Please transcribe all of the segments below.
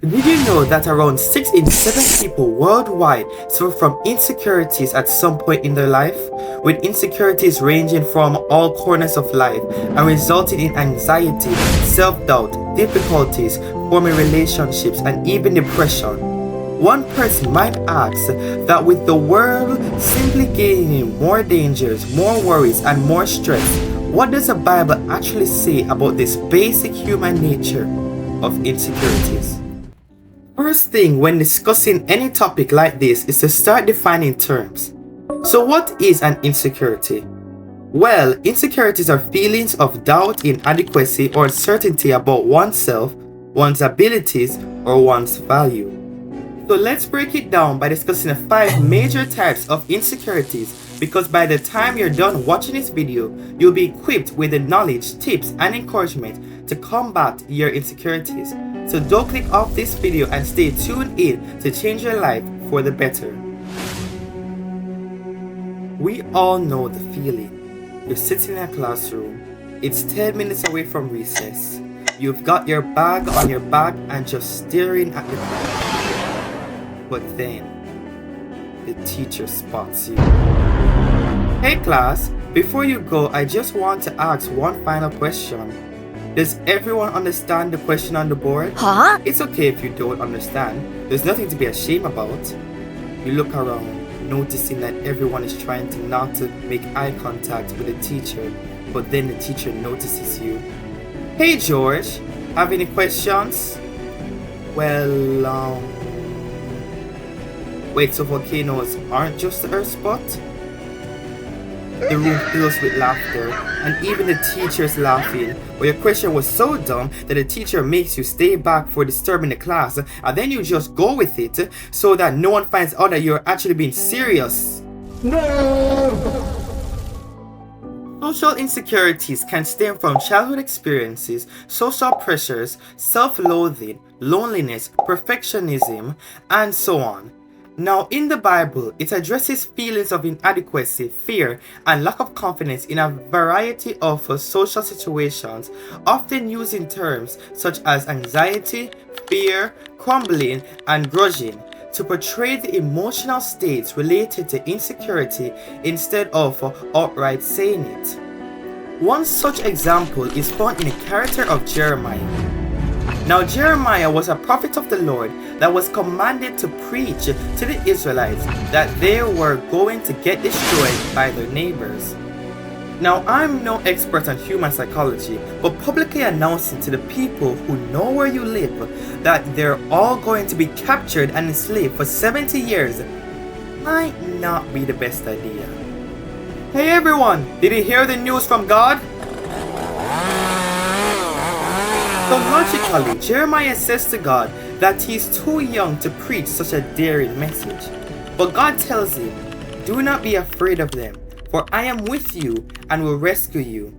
Did you know that around 6 in 7 people worldwide suffer from insecurities at some point in their life? With insecurities ranging from all corners of life and resulting in anxiety, self-doubt, difficulties forming relationships, and even depression. One person might ask that with the world simply gaining more dangers, more worries, and more stress, what does the Bible actually say about this basic human nature of insecurities? First thing when discussing any topic like this is to start defining terms. So what is an insecurity? Well, insecurities are feelings of doubt, inadequacy, or uncertainty about oneself, one's abilities, or one's value. So let's break it down by discussing the 5 major types of insecurities, because by the time you're done watching this video, you'll be equipped with the knowledge, tips, and encouragement to combat your insecurities. So don't click off this video and stay tuned in to change your life for the better. We all know the feeling. You're sitting in a classroom, it's 10 minutes away from recess, you've got your bag on your back and just staring at the clock. But then, the teacher spots you. Hey class, before you go, I just want to ask one final question. Does everyone understand the question on the board? Huh? It's okay if you don't understand. There's nothing to be ashamed about. You look around, noticing that everyone is trying to not to make eye contact with the teacher, but then the teacher notices you. Hey George, have any questions? Well, wait, so volcanoes aren't just the Earth spot? The room fills with laughter, and even the teacher's laughing. But your question was so dumb that the teacher makes you stay back for disturbing the class, and then you just go with it so that no one finds out that you're actually being serious. No! Social insecurities can stem from childhood experiences, social pressures, self-loathing, loneliness, perfectionism, and so on. Now, in the Bible, it addresses feelings of inadequacy, fear, and lack of confidence in a variety of social situations, often using terms such as anxiety, fear, crumbling, and grudging to portray the emotional states related to insecurity instead of outright saying it. One such example is found in the character of Jeremiah. Now Jeremiah was a prophet of the Lord that was commanded to preach to the Israelites that they were going to get destroyed by their neighbors. Now I'm no expert on human psychology, but publicly announcing to the people who know where you live that they're all going to be captured and enslaved for 70 years might not be the best idea. Hey everyone, did you hear the news from God? So logically, Jeremiah says to God that he's too young to preach such a daring message. But God tells him, "Do not be afraid of them, for I am with you and will rescue you."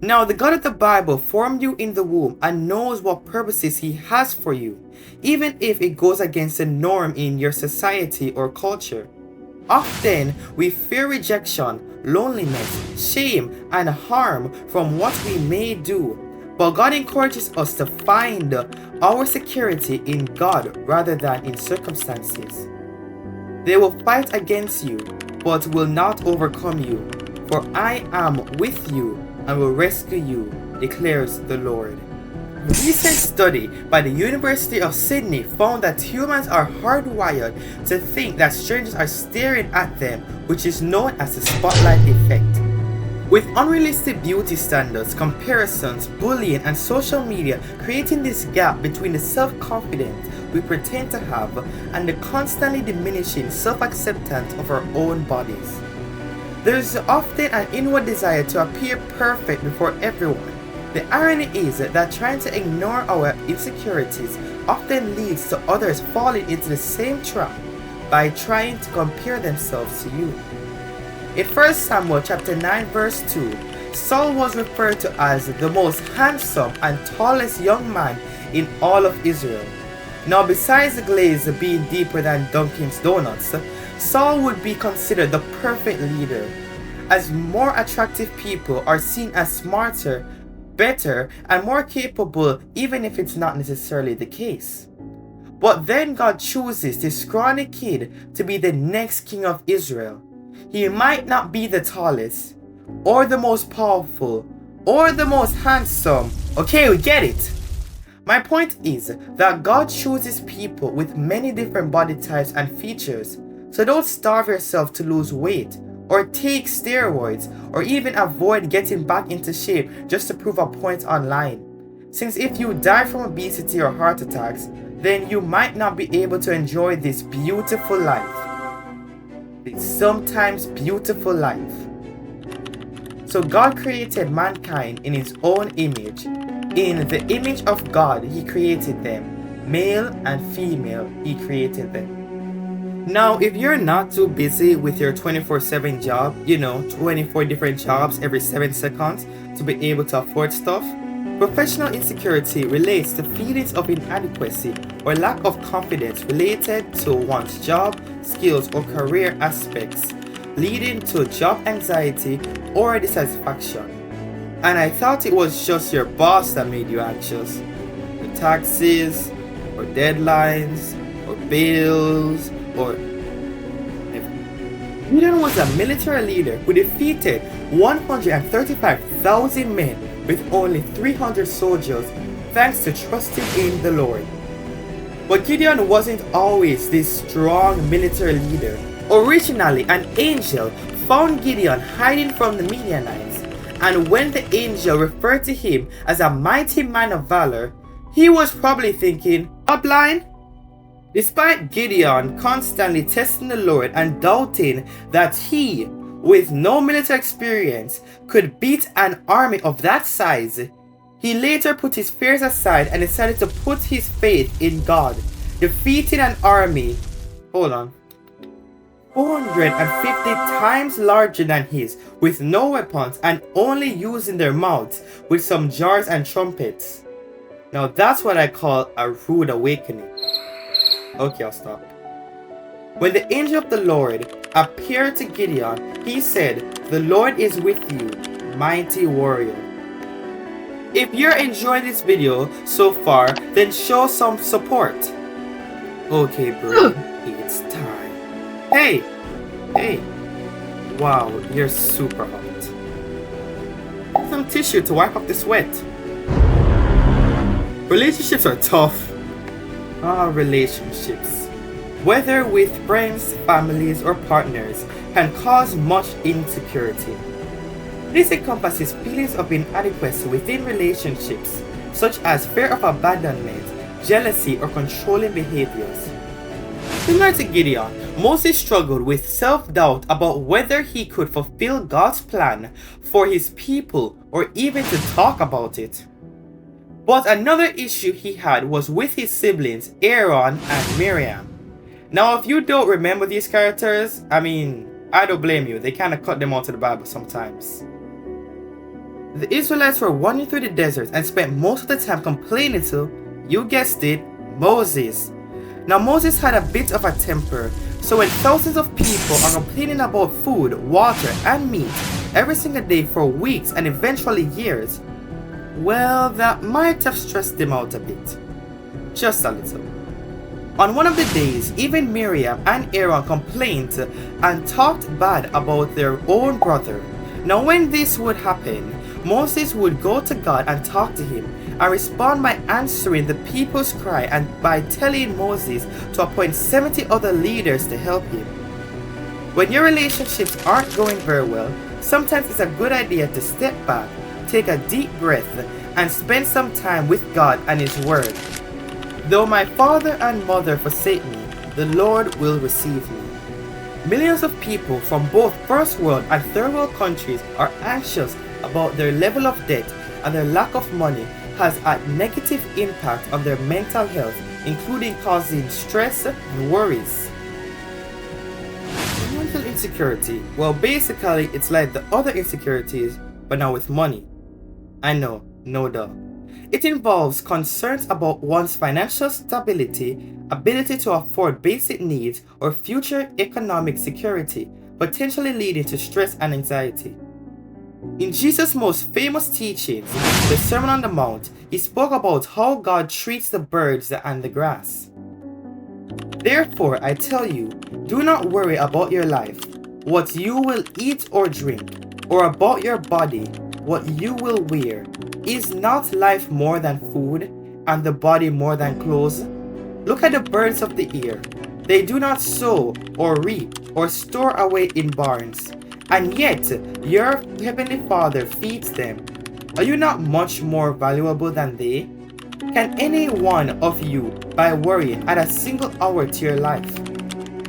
Now the God of the Bible formed you in the womb and knows what purposes he has for you, even if it goes against the norm in your society or culture. Often we fear rejection, loneliness, shame, and harm from what we may do. But God encourages us to find our security in God rather than in circumstances. They will fight against you, but will not overcome you. For I am with you and will rescue you, declares the Lord. A recent study by the University of Sydney found that humans are hardwired to think that strangers are staring at them, which is known as the spotlight effect. With unrealistic beauty standards, comparisons, bullying, and social media creating this gap between the self-confidence we pretend to have and the constantly diminishing self-acceptance of our own bodies. There is often an inward desire to appear perfect before everyone. The irony is that trying to ignore our insecurities often leads to others falling into the same trap by trying to compare themselves to you. In 1 Samuel chapter 9 verse 2, Saul was referred to as the most handsome and tallest young man in all of Israel. Now besides the glaze being deeper than Dunkin's Donuts, Saul would be considered the perfect leader, as more attractive people are seen as smarter, better, and more capable even if it's not necessarily the case. But then God chooses this scrawny kid to be the next king of Israel. He might not be the tallest, or the most powerful, or the most handsome. Okay, we get it. My point is that God chooses people with many different body types and features. So don't starve yourself to lose weight, or take steroids, or even avoid getting back into shape just to prove a point online. Since if you die from obesity or heart attacks, then you might not be able to enjoy this beautiful life. This sometimes beautiful life. So God created mankind in his own image. In the image of God, he created them. Male and female, he created them. Now, if you're not too busy with your 24/7 job, 24 different jobs every 7 seconds to be able to afford stuff, professional insecurity relates to feelings of inadequacy or lack of confidence related to one's job, skills, or career aspects, leading to job anxiety or dissatisfaction. And I thought it was just your boss that made you anxious. The taxes, or deadlines, or bills, or... Gideon was a military leader who defeated 135,000 men with only 300 soldiers thanks to trusting in the Lord. But Gideon wasn't always this strong military leader. Originally, an angel found Gideon hiding from the Midianites, and when the angel referred to him as a mighty man of valor, he was probably thinking, "A blind?" Despite Gideon constantly testing the Lord and doubting that he, with no military experience, could beat an army of that size, he later put his fears aside and decided to put his faith in God, defeating an army, 450 times larger than his, with no weapons and only using their mouths with some jars and trumpets. Now that's what I call a rude awakening. Okay, I'll stop. When the angel of the Lord appeared to Gideon, he said, "The Lord is with you, mighty warrior." If you're enjoying this video so far, then show some support. Okay, bro, it's time. Hey! Wow, you're super hot. Some tissue to wipe off the sweat. Relationships are tough. Relationships, whether with friends, families, or partners, can cause much insecurity. This encompasses feelings of inadequacy within relationships, such as fear of abandonment, jealousy, or controlling behaviors. Similar to Gideon, Moses struggled with self-doubt about whether he could fulfill God's plan for his people or even to talk about it. But another issue he had was with his siblings Aaron and Miriam. Now, if you don't remember these characters, I don't blame you. They kind of cut them out of the Bible sometimes. The Israelites were wandering through the desert and spent most of the time complaining to, you guessed it, Moses. Now, Moses had a bit of a temper, so when thousands of people are complaining about food, water, and meat every single day for weeks and eventually years, well, that might have stressed them out a bit. Just a little. On one of the days, even Miriam and Aaron complained and talked bad about their own brother. Now when this would happen, Moses would go to God and talk to him and respond by answering the people's cry and by telling Moses to appoint 70 other leaders to help him. When your relationships aren't going very well, sometimes it's a good idea to step back, take a deep breath, and spend some time with God and His Word. Though my father and mother forsake me, the Lord will receive me. Millions of people from both first world and third world countries are anxious about their level of debt, and their lack of money has a negative impact on their mental health, including causing stress and worries. Mental insecurity, well, basically it's like the other insecurities, but now with money. I know, no duh. It involves concerns about one's financial stability, ability to afford basic needs, or future economic security, potentially leading to stress and anxiety. In Jesus' most famous teachings, the Sermon on the Mount, he spoke about how God treats the birds and the grass. Therefore, I tell you, do not worry about your life, what you will eat or drink, or about your body, what you will wear. Is not life more than food, and the body more than clothes? Look at the birds of the air. They do not sow, or reap, or store away in barns, and yet your heavenly Father feeds them. Are you not much more valuable than they? Can any one of you, by worrying, add a single hour to your life?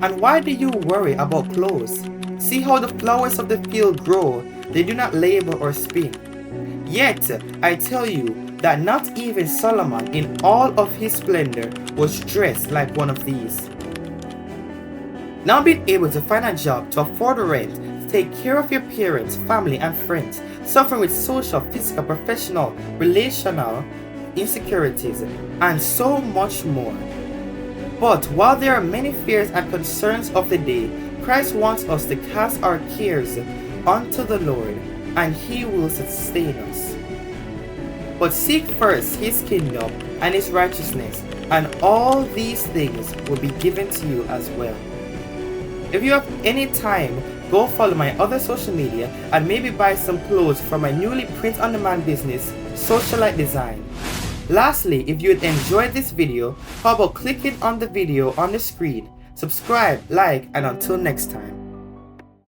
And why do you worry about clothes? See how the flowers of the field grow, they do not labor or spin. Yet I tell you that not even Solomon in all of his splendor was dressed like one of these. Now being able to find a job, to afford rent, to take care of your parents, family and friends, suffering with social, physical, professional, relational insecurities, and so much more. But while there are many fears and concerns of the day, Christ wants us to cast our cares unto the Lord, and He will sustain us. But seek first His kingdom and His righteousness, and all these things will be given to you as well. If you have any time, go follow my other social media and maybe buy some clothes from my newly print-on-demand business, Socialite Design. Lastly, if you enjoyed this video, how about clicking on the video on the screen, subscribe, like, and until next time.